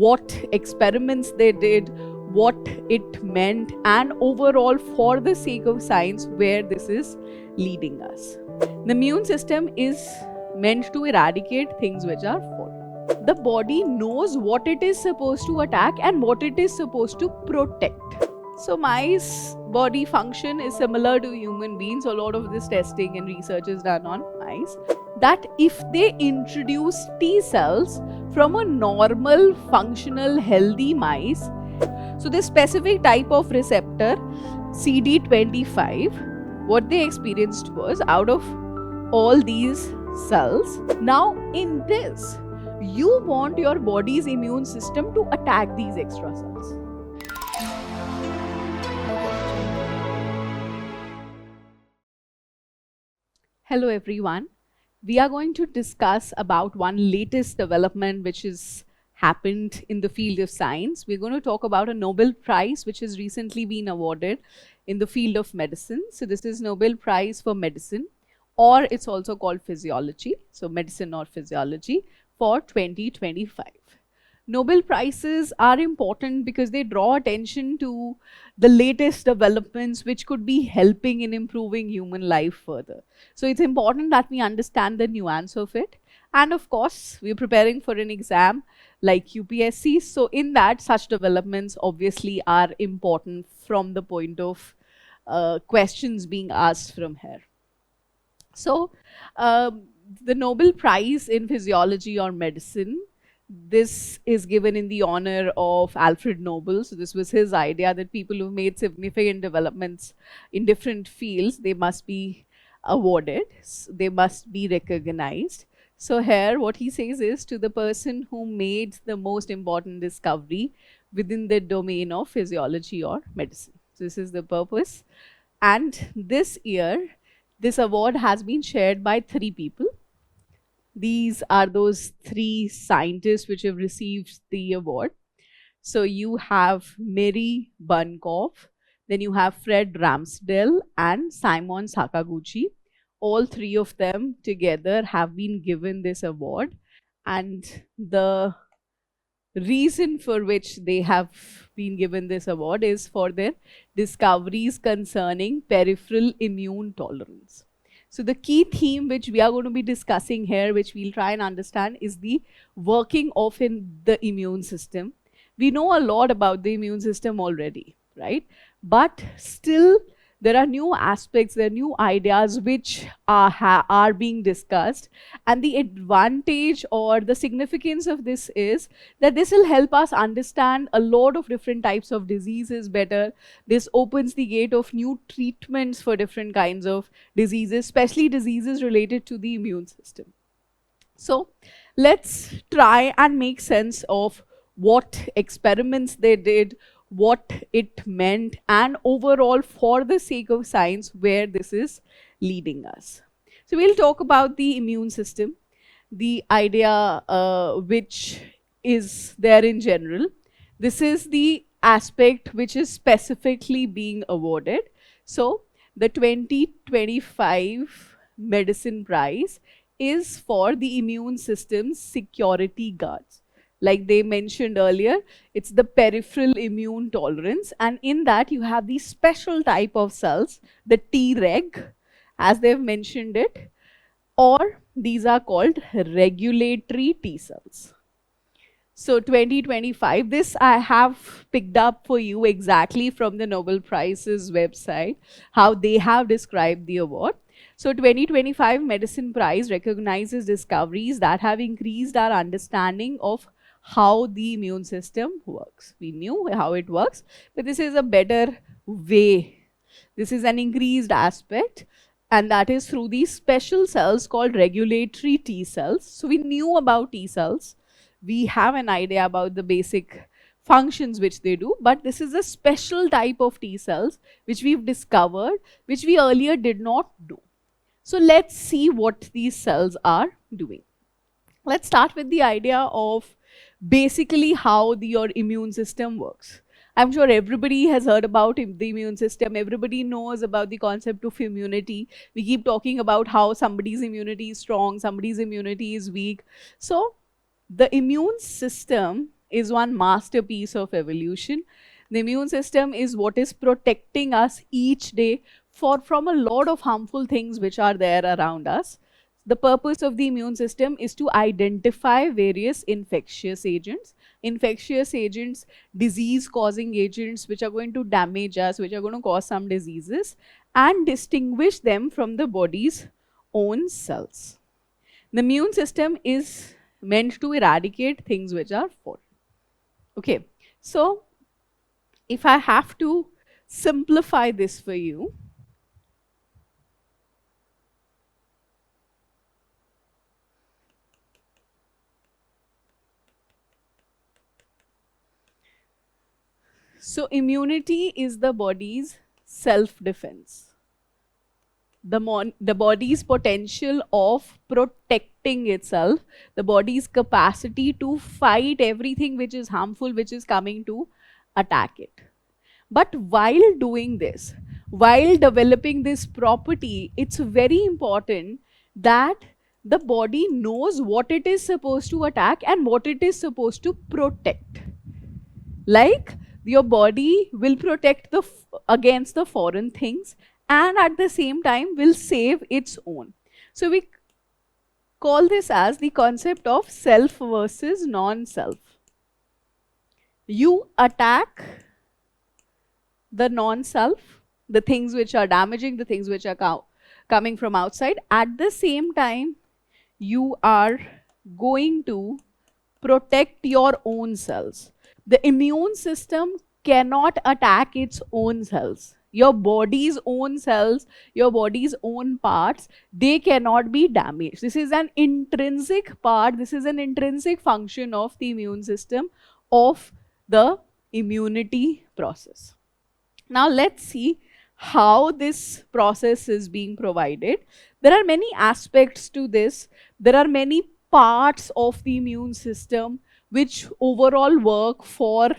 what experiments they did, what it meant, and overall, for the sake of science, where this is leading us. The immune system is meant to eradicate things which are foreign. The body knows what it is supposed to attack and what it is supposed to protect. So mice body function is similar to human beings. A lot of this testing and research is done on mice. That if they introduce T cells from a normal, functional, healthy mice, so this specific type of receptor, CD25, what they experienced was out of all these cells. Now in this, you want your body's immune system to attack these extra cells. Hello everyone. We are going to discuss about one latest development which has happened in the field of science. We're going to talk about a Nobel Prize which has recently been awarded in the field of medicine. So this is Nobel Prize for Medicine, or it's also called Physiology. So medicine or physiology for 2025. Nobel Prizes are important because they draw attention to the latest developments which could be helping in improving human life further. So it's important that we understand the nuance of it. And of course, we're preparing for an exam like UPSC. So in that, such developments obviously are important from the point of questions being asked from here. So the Nobel Prize in Physiology or Medicine, this is given in the honor of Alfred Nobel. So this was his idea that people who've made significant developments in different fields, they must be awarded, they must be recognized. So here what he says is, to the person who made the most important discovery within the domain of physiology or medicine. So this is the purpose. And this year, this award has been shared by 3 people. These are those 3 scientists which have received the award. So you have Mary Bernov, then you have Fred Ramdell and Simon Sakaguchi. All 3 of them together have been given this award, and the reason for which they have been given this award is for their discoveries concerning peripheral immune tolerance. So the key theme which we are going to be discussing here, which we'll try and understand, is the working of the immune system. We know a lot about the immune system already, right? But still, there are new aspects, there are new ideas which are being discussed. And the advantage or the significance of this is that this will help us understand a lot of different types of diseases better. This opens the gate of new treatments for different kinds of diseases, especially diseases related to the immune system. So let's try and make sense of what experiments they did, what it meant, and overall, for the sake of science, where this is leading us. So we'll talk about the immune system, the idea which is there in general. This is the aspect which is specifically being awarded. So the 2025 Medicine Prize is for the immune system's security guards. Like they mentioned earlier, it's the peripheral immune tolerance, and in that you have these special type of cells, the T-reg, as they've mentioned it, or these are called regulatory T cells. So 2025, this I have picked up for you exactly from the Nobel Prize's website, how they have described the award. So 2025 Medicine Prize recognizes discoveries that have increased our understanding of how the immune system works. We knew how it works, but this is a better way. This is an increased aspect, and that is through these special cells called regulatory T cells. So we knew about T cells. We have an idea about the basic functions which they do, but this is a special type of T cells which we've discovered, which we earlier did not do. So let's see what these cells are doing. Let's start with the idea of basically how your immune system works. I'm sure everybody has heard about the immune system. Everybody knows about the concept of immunity. We keep talking about how somebody's immunity is strong, somebody's immunity is weak. So the immune system is one masterpiece of evolution. The immune system is what is protecting us each day from a lot of harmful things which are there around us. The purpose of the immune system is to identify various infectious agents, disease causing agents which are going to damage us, which are going to cause some diseases, and distinguish them from the body's own cells. The immune system is meant to eradicate things which are foreign. Okay, so if I have to simplify this for you, so immunity is the body's self-defense. The body's potential of protecting itself, the body's capacity to fight everything which is harmful, which is coming to attack it. But while doing this, while developing this property, it's very important that the body knows what it is supposed to attack and what it is supposed to protect. Like your body will protect against the foreign things and at the same time will save its own. So we call this as the concept of self versus non-self. You attack the non-self, the things which are damaging, the things which are coming from outside. At the same time, you are going to protect your own cells. The immune system cannot attack its own cells. Your body's own cells, your body's own parts, they cannot be damaged. This is an intrinsic part, this is an intrinsic function of the immune system, of the immunity process. Now let's see how this process is being provided. There are many aspects to this. There are many parts of the immune system which overall work for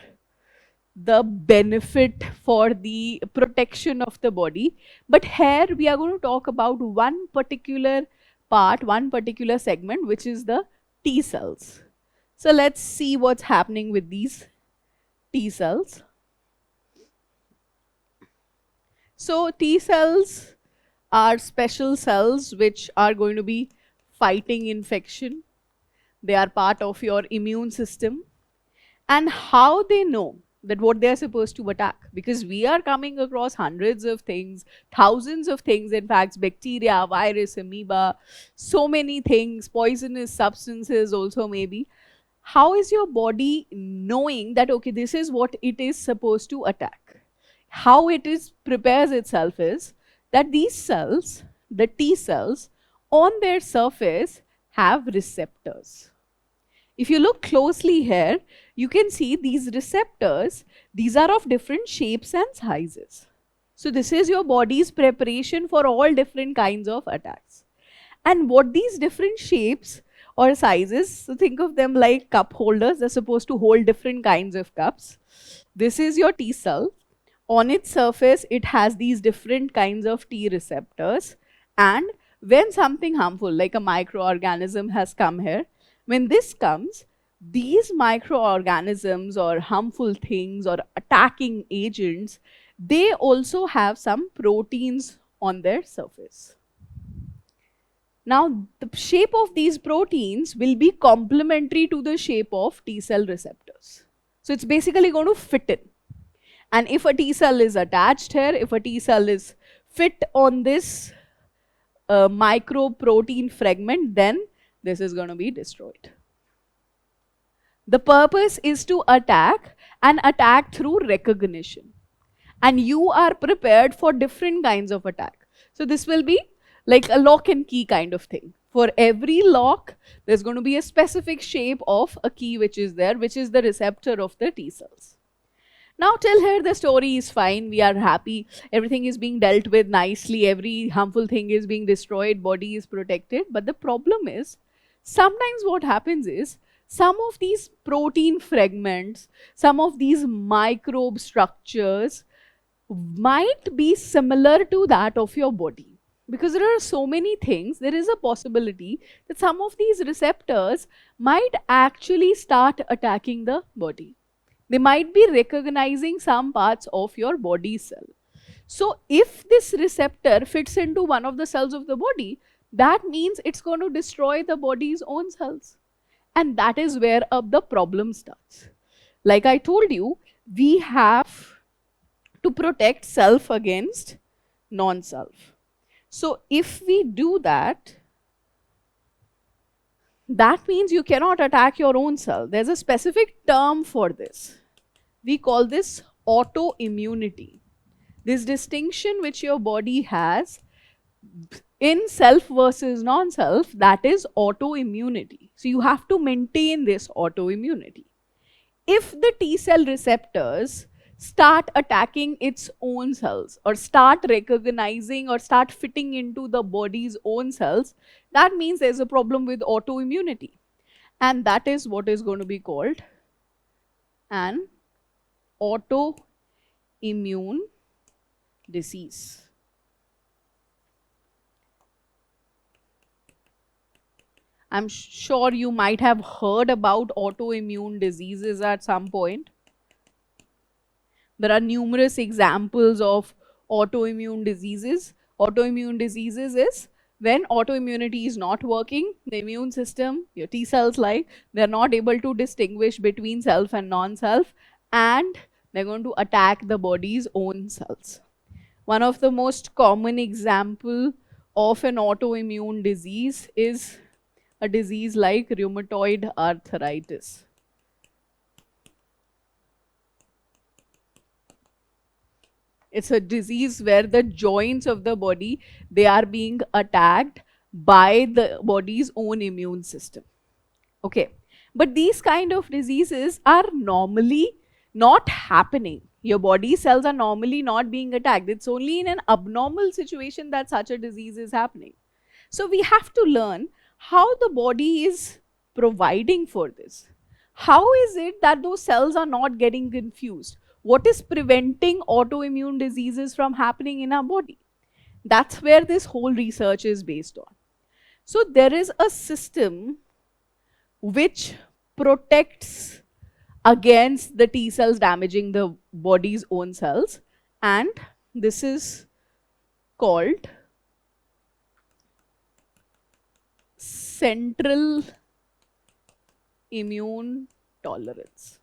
the benefit, for the protection of the body. But here we are going to talk about one particular part, one particular segment, which is the T cells. So let's see what's happening with these T cells. So T cells are special cells which are going to be fighting infection. They are part of your immune system. And how they know that what they are supposed to attack? Because we are coming across hundreds of things, thousands of things, in fact, bacteria, virus, amoeba, so many things, poisonous substances also maybe. How is your body knowing that, okay, this is what it is supposed to attack? How it prepares itself is that these cells, the T cells, on their surface have receptors. If you look closely here, you can see these receptors, these are of different shapes and sizes. So this is your body's preparation for all different kinds of attacks. And what these different shapes or sizes, so think of them like cup holders, they're supposed to hold different kinds of cups. This is your T cell. On its surface, it has these different kinds of T receptors. And when something harmful, like a microorganism has come here, when this comes, these microorganisms or harmful things or attacking agents, they also have some proteins on their surface. Now, the shape of these proteins will be complementary to the shape of T cell receptors. So it's basically going to fit in. And if a T cell is attached here, if a T cell is fit on this microprotein fragment, then this is going to be destroyed. The purpose is to attack and attack through recognition. And you are prepared for different kinds of attack. So this will be like a lock and key kind of thing. For every lock, there's going to be a specific shape of a key which is there, which is the receptor of the T cells. Now till here the story is fine, we are happy, everything is being dealt with nicely, every harmful thing is being destroyed, body is protected. But the problem is, sometimes what happens is, some of these protein fragments, some of these microbe structures might be similar to that of your body. because there are so many things, there is a possibility that some of these receptors might actually start attacking the body. They might be recognizing some parts of your body cell. So if this receptor fits into one of the cells of the body, that means it's going to destroy the body's own cells. And that is where the problem starts. Like I told you, we have to protect self against non-self. So if we do that, that means you cannot attack your own cell. There's a specific term for this. We call this autoimmunity. This distinction which your body has in self versus non-self, that is autoimmunity. So you have to maintain this autoimmunity. If the T cell receptors start attacking its own cells or start recognizing or start fitting into the body's own cells, that means there's a problem with autoimmunity. And that is what is going to be called an autoimmune disease. I'm sure you might have heard about autoimmune diseases at some point. There are numerous examples of autoimmune diseases. Autoimmune diseases is when autoimmunity is not working, the immune system, your T cells they're not able to distinguish between self and non-self, and they're going to attack the body's own cells. One of the most common example of an autoimmune disease is a disease like rheumatoid arthritis. It's a disease where the joints of the body, they are being attacked by the body's own immune system. Okay, but these kind of diseases are normally not happening. Your body cells are normally not being attacked. It's only in an abnormal situation that such a disease is happening. So we have to learn how the body is providing for this. How is it that those cells are not getting confused? What is preventing autoimmune diseases from happening in our body? That's where this whole research is based on. So there is a system which protects against the T cells damaging the body's own cells, and this is called central immune tolerance.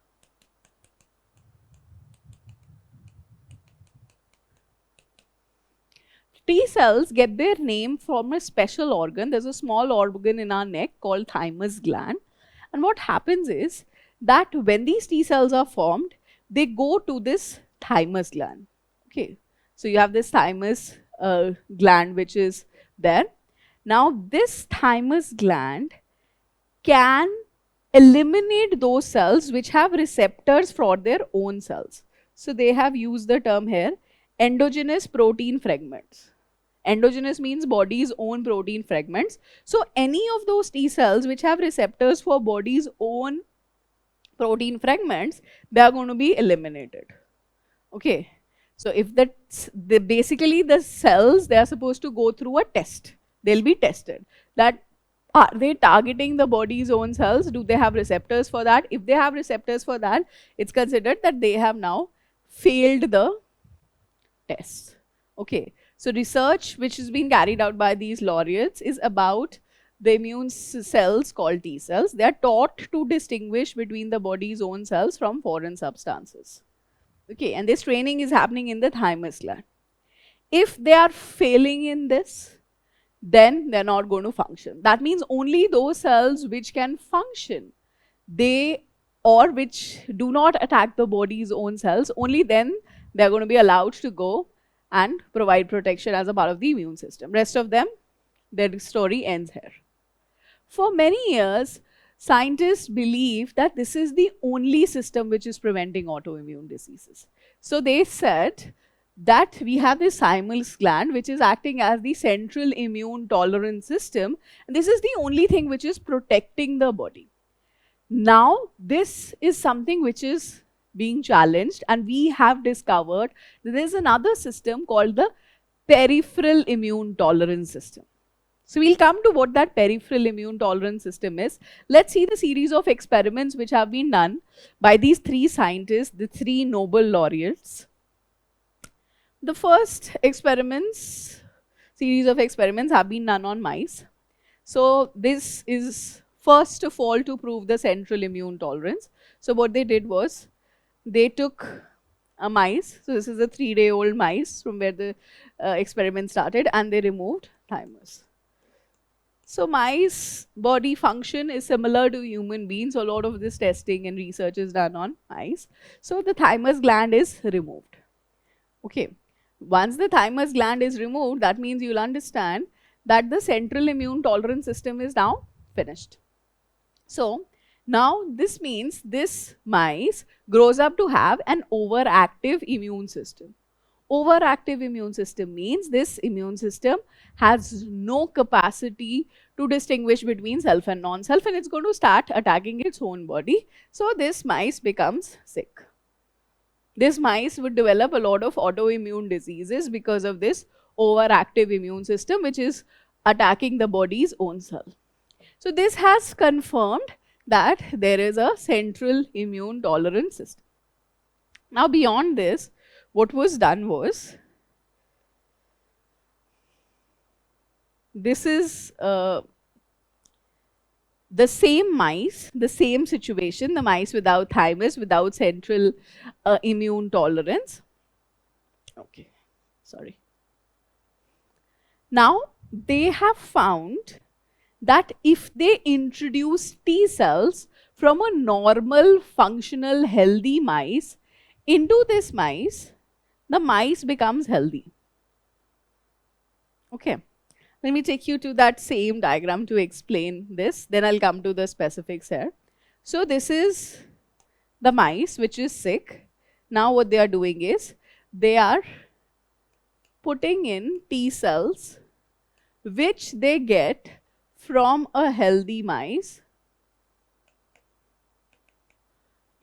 T cells get their name from a special organ. There's a small organ in our neck called thymus gland. And what happens is that when these T cells are formed, they go to this thymus gland. Okay, so you have this thymus gland which is there. Now this thymus gland can eliminate those cells which have receptors for their own cells. So they have used the term here, endogenous protein fragments. Endogenous means body's own protein fragments. So any of those T cells which have receptors for body's own protein fragments, they are going to be eliminated. Okay, so if basically the cells, they are supposed to go through a test. They'll be tested. That are they targeting the body's own cells? Do they have receptors for that? If they have receptors for that, it's considered that they have now failed the test. Okay, so research which is being carried out by these laureates is about the immune cells called T cells. They are taught to distinguish between the body's own cells from foreign substances. Okay, and this training is happening in the thymus gland. If they are failing in this, then they're not going to function. That means only those cells which can function, or which do not attack the body's own cells, only then they're going to be allowed to go and provide protection as a part of the immune system. Rest of them, their story ends here. For many years, scientists believe that this is the only system which is preventing autoimmune diseases. So they said that we have this thymus gland which is acting as the central immune tolerance system, and this is the only thing which is protecting the body. Now, this is something which is being challenged, and we have discovered that there is another system called the peripheral immune tolerance system. So we'll come to what that peripheral immune tolerance system is. Let's see the series of experiments which have been done by these three scientists, the three Nobel laureates. The first series of experiments have been done on mice. So this is first of all to prove the central immune tolerance. So what they did was they took a mice. So this is a 3-day-old mice from where the experiment started, and they removed thymus. So mice body function is similar to human beings. So a lot of this testing and research is done on mice. So the thymus gland is removed. Okay. Once the thymus gland is removed, that means you'll understand that the central immune tolerance system is now finished. So now this means this mice grows up to have an overactive immune system. Overactive immune system means this immune system has no capacity to distinguish between self and non-self, and it's going to start attacking its own body. So this mice becomes sick. This mice would develop a lot of autoimmune diseases because of this overactive immune system, which is attacking the body's own cell. So this has confirmed that there is a central immune tolerance system. Now beyond this, what was done was, this is the same mice, the same situation, the mice without thymus, without central immune tolerance. Okay, sorry. Now they have found that if they introduce T cells from a normal, functional, healthy mice into this mice, the mice becomes healthy. Okay, let me take you to that same diagram to explain this, then I'll come to the specifics here. So this is the mice which is sick. Now what they are doing is, they are putting in T cells which they get from a healthy mice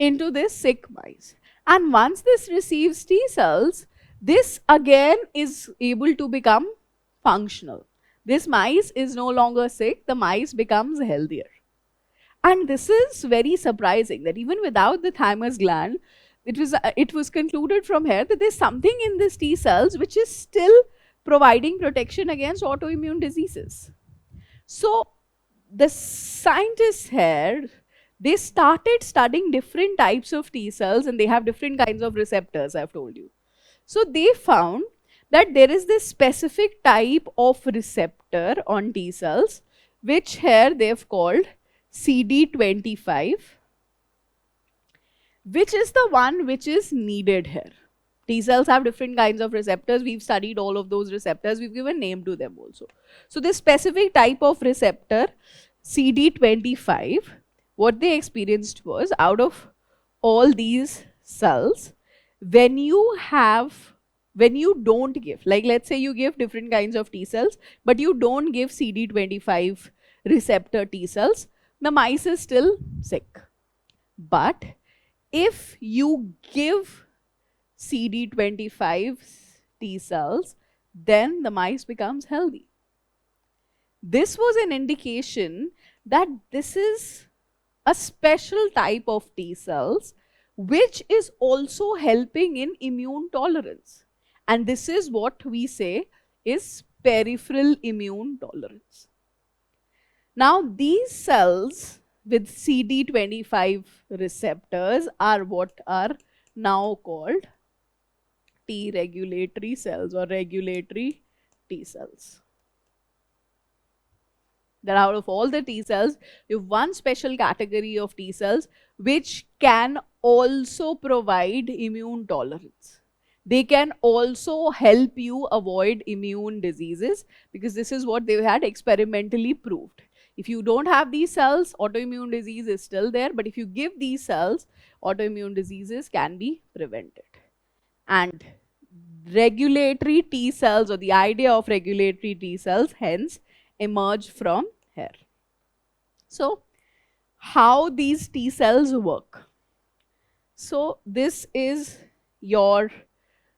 into this sick mice. And once this receives T cells, this again is able to become functional. This mice is no longer sick, the mice becomes healthier. And this is very surprising that even without the thymus gland, it was concluded from here that there's something in this T cells which is still providing protection against autoimmune diseases. So the scientists here, they started studying different types of T cells, and they have different kinds of receptors, I've told you. So they found that there is this specific type of receptor on T cells, which here they've called CD25, which is the one which is needed here. T cells have different kinds of receptors. We've studied all of those receptors. We've given name to them also. So this specific type of receptor, CD25, what they experienced was, out of all these cells, when you don't give, like let's say you give different kinds of T cells, but you don't give CD25 receptor T cells, the mice is still sick. But if you give CD25 T cells, then the mice becomes healthy. This was an indication that this is a special type of T cells which is also helping in immune tolerance. And this is what we say is peripheral immune tolerance. Now these cells with CD25 receptors are what are now called T regulatory cells or regulatory T cells. That out of all the T cells, you have one special category of T cells which can also provide immune tolerance. They can also help you avoid immune diseases, because this is what they had experimentally proved. If you don't have these cells, autoimmune disease is still there, but if you give these cells, autoimmune diseases can be prevented. And regulatory T cells, or the idea of regulatory T cells, hence emerge from here. So how these T cells work? So this is your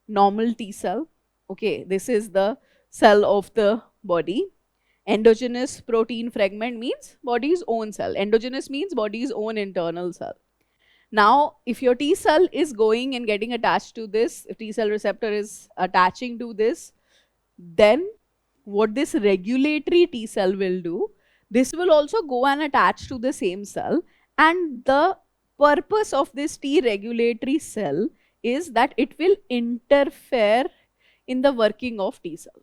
normal T cell. Okay, this is the cell of the body. Endogenous protein fragment means body's own cell. Endogenous means body's own internal cell. Now, if your T cell is going and getting attached to this, if T cell receptor is attaching to this, then what this regulatory T cell will do, this will also go and attach to the same cell. And the purpose of this T regulatory cell is that it will interfere in the working of T cell.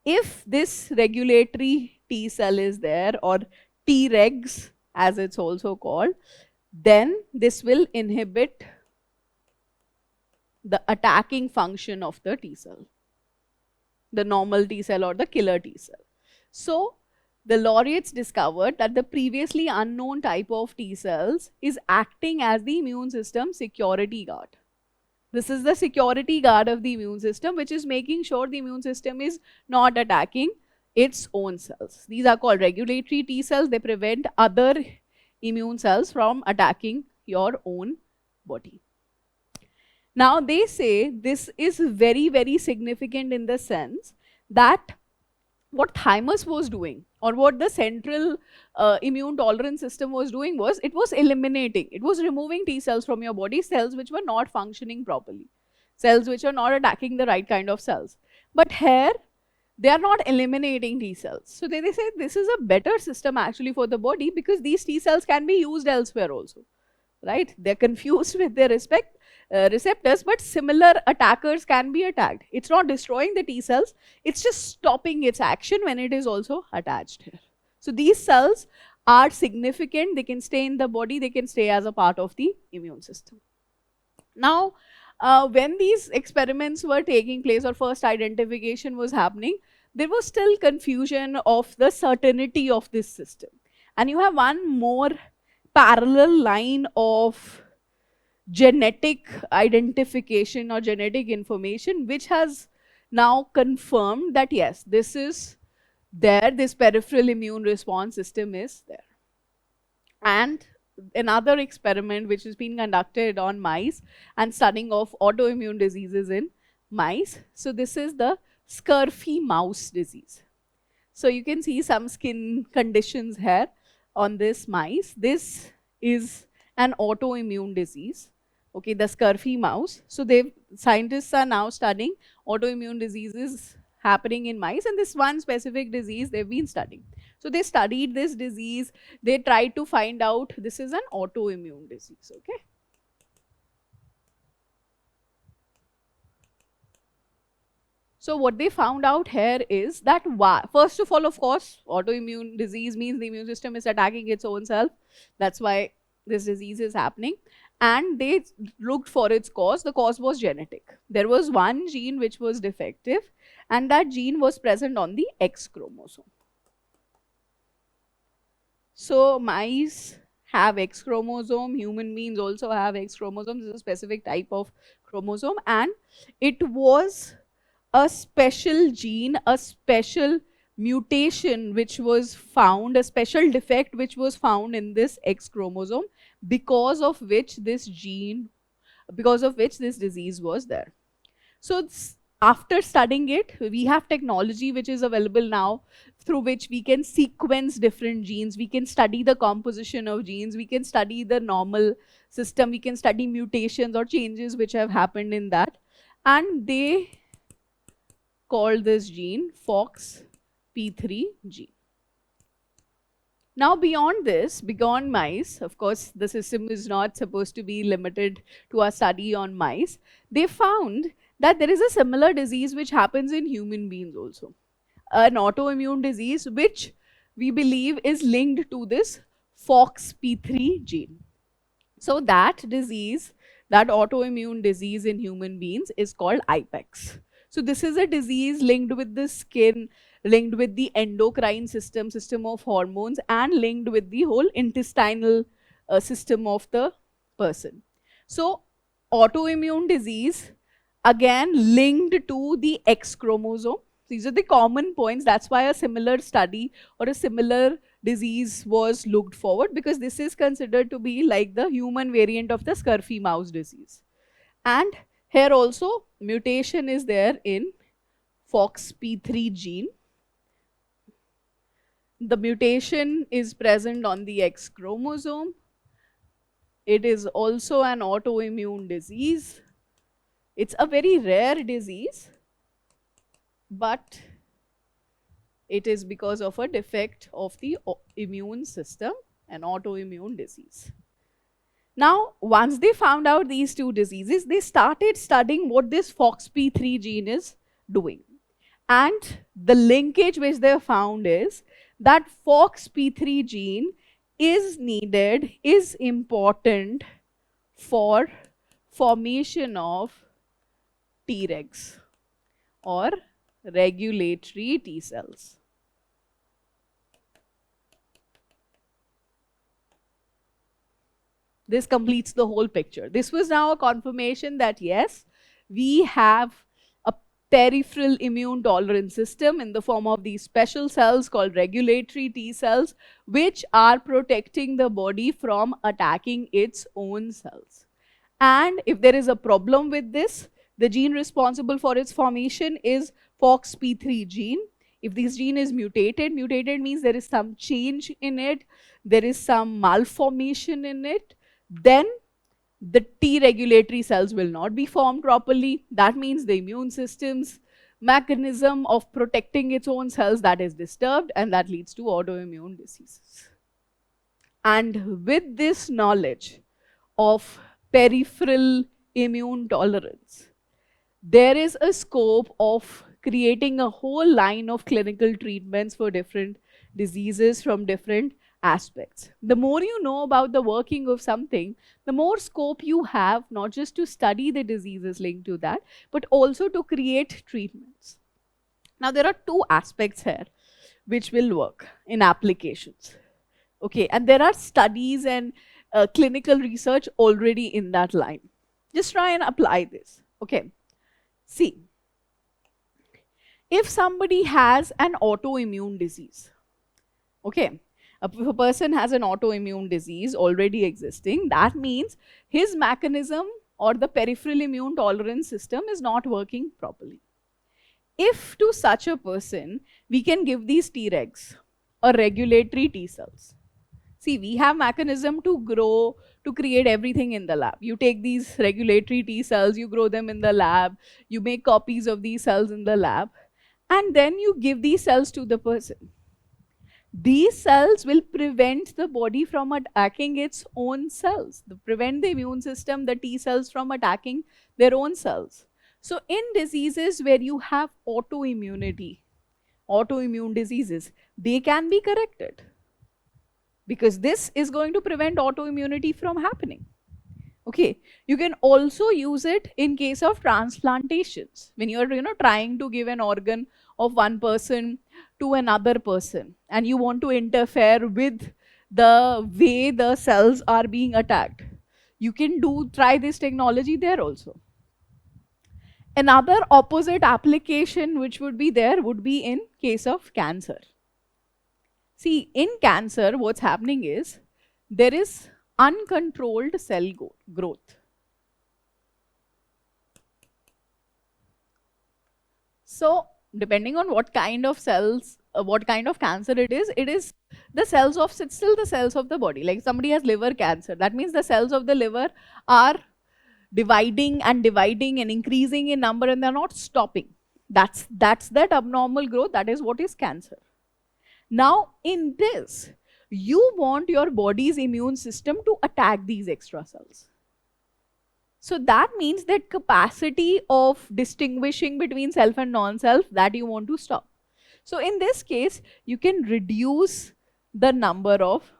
If this regulatory T cell is there, or T-regs as it's also called, then this will inhibit the attacking function of the T cell, the normal T cell or the killer T cell. So the laureates discovered that the previously unknown type of T cells is acting as the immune system security guard. This is the security guard of the immune system, which is making sure the immune system is not attacking its own cells. These are called regulatory T cells. They prevent other immune cells from attacking your own body. Now they say this is very, very significant in the sense that what thymus was doing, or what the central immune tolerance system was doing, was it was eliminating, it was removing T cells from your body, cells which were not functioning properly, cells which are not attacking the right kind of cells. But here, they are not eliminating T cells. So they say this is a better system actually for the body, because these T cells can be used elsewhere also, right? They're confused with their receptors, but similar attackers can be attacked. It's not destroying the T cells, it's just stopping its action when it is also attached here. So these cells are significant, they can stay in the body, they can stay as a part of the immune system. Now, when these experiments were taking place, or first identification was happening, there was still confusion of the certainty of this system. And you have one more parallel line of genetic identification or genetic information, which has now confirmed that yes, this is there, this peripheral immune response system is there. And another experiment which has been conducted on mice and studying of autoimmune diseases in mice. So this is the Scurfy mouse disease. So you can see some skin conditions here on this mice. This is an autoimmune disease, okay, the Scurfy mouse. So scientists are now studying autoimmune diseases happening in mice, and this one specific disease they've been studying. So they studied this disease, they tried to find out this is an autoimmune disease, okay. So what they found out here is that, first of all, of course, autoimmune disease means the immune system is attacking its own self. That's why this disease is happening. And they looked for its cause. The cause was genetic. There was one gene which was defective, and that gene was present on the X chromosome. So mice have X chromosome, human beings also have X chromosome. This is a specific type of chromosome, and it was a special gene, a special mutation which was found, a special defect which was found in this X chromosome, because of which this disease was there. So after studying it, we have technology which is available now through which we can sequence different genes, we can study the composition of genes, we can study the normal system, we can study mutations or changes which have happened in that. And they called this gene FOXP3 gene. Now beyond this, beyond mice, of course the system is not supposed to be limited to a study on mice, they found that there is a similar disease which happens in human beings also. An autoimmune disease which we believe is linked to this FOXP3 gene. So that disease, that autoimmune disease in human beings is called IPEX. So this is a disease linked with the skin, linked with the endocrine system, system of hormones, and linked with the whole intestinal system of the person. So autoimmune disease, again linked to the X chromosome. These are the common points. That's why a similar study or a similar disease was looked forward, because this is considered to be like the human variant of the Scurfy mouse disease. And Here also, mutation is there in FOXP3 gene. The mutation is present on the X chromosome. It is also an autoimmune disease. It's a very rare disease, but it is because of a defect of the immune system, an autoimmune disease. Now, once they found out these two diseases, they started studying what this FOXP3 gene is doing. And the linkage which they found is that FOXP3 gene is needed, is important for formation of T-regs or regulatory T cells. This completes the whole picture. This was now a confirmation that yes, we have a peripheral immune tolerance system in the form of these special cells called regulatory T cells, which are protecting the body from attacking its own cells. And if there is a problem with this, the gene responsible for its formation is FOXP3 gene. If this gene is mutated means there is some change in it, there is some malformation in it, then the T regulatory cells will not be formed properly. That means the immune system's mechanism of protecting its own cells, that is disturbed, and that leads to autoimmune diseases. And with this knowledge of peripheral immune tolerance, there is a scope of creating a whole line of clinical treatments for different diseases from different aspects. The more you know about the working of something, the more scope you have, not just to study the diseases linked to that, but also to create treatments. Now, there are two aspects here which will work in applications. Okay, and there are studies and clinical research already in that line. Just try and apply this. Okay, see, if somebody has an autoimmune disease, okay, if a person has an autoimmune disease already existing, that means his mechanism or the peripheral immune tolerance system is not working properly. If to such a person, we can give these T-regs or regulatory T cells. See, we have mechanism to grow, to create everything in the lab. You take these regulatory T cells, you grow them in the lab, you make copies of these cells in the lab, and then you give these cells to the person. These cells will prevent the body from attacking its own cells, prevent the immune system, the T cells from attacking their own cells. So in diseases where you have autoimmunity, autoimmune diseases, they can be corrected, because this is going to prevent autoimmunity from happening. Okay, you can also use it in case of transplantations. When you're trying to give an organ of one person to another person, and you want to interfere with the way the cells are being attacked, you can try this technology there also. Another opposite application which would be there would be in case of cancer. See, in cancer, what's happening is there is uncontrolled cell growth. So, depending on what kind of cells, what kind of cancer it is the cells of, it's still the cells of the body. Like somebody has liver cancer, that means the cells of the liver are dividing and increasing in number, and they're not stopping. That's that abnormal growth. That is what is cancer. Now, in this, you want your body's immune system to attack these extra cells. So that means that capacity of distinguishing between self and non-self, that you want to stop. So in this case, you can reduce the number of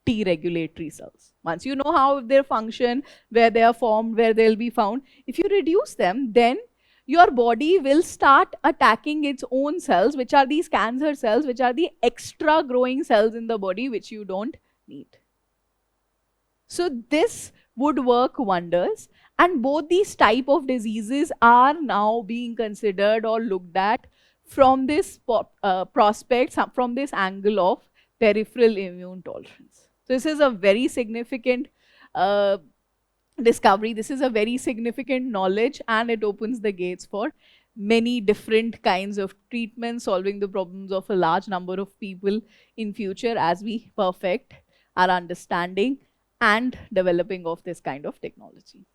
T regulatory cells. Once you know how they function, where they are formed, where they'll be found, if you reduce them, then your body will start attacking its own cells, which are these cancer cells, which are the extra growing cells in the body, which you don't need. So this would work wonders, and both these type of diseases are now being considered or looked at from this prospect, from this angle of peripheral immune tolerance. So this is a very significant discovery. This is a very significant knowledge, and it opens the gates for many different kinds of treatments, solving the problems of a large number of people in future as we perfect our understanding and developing of this kind of technology.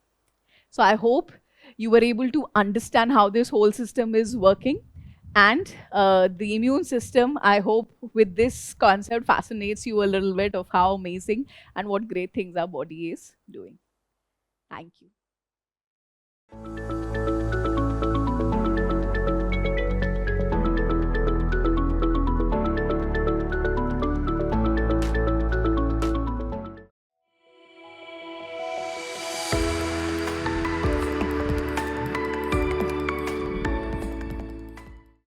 So I hope you were able to understand how this whole system is working. And the immune system, I hope with this concept fascinates you a little bit of how amazing and what great things our body is doing. Thank you.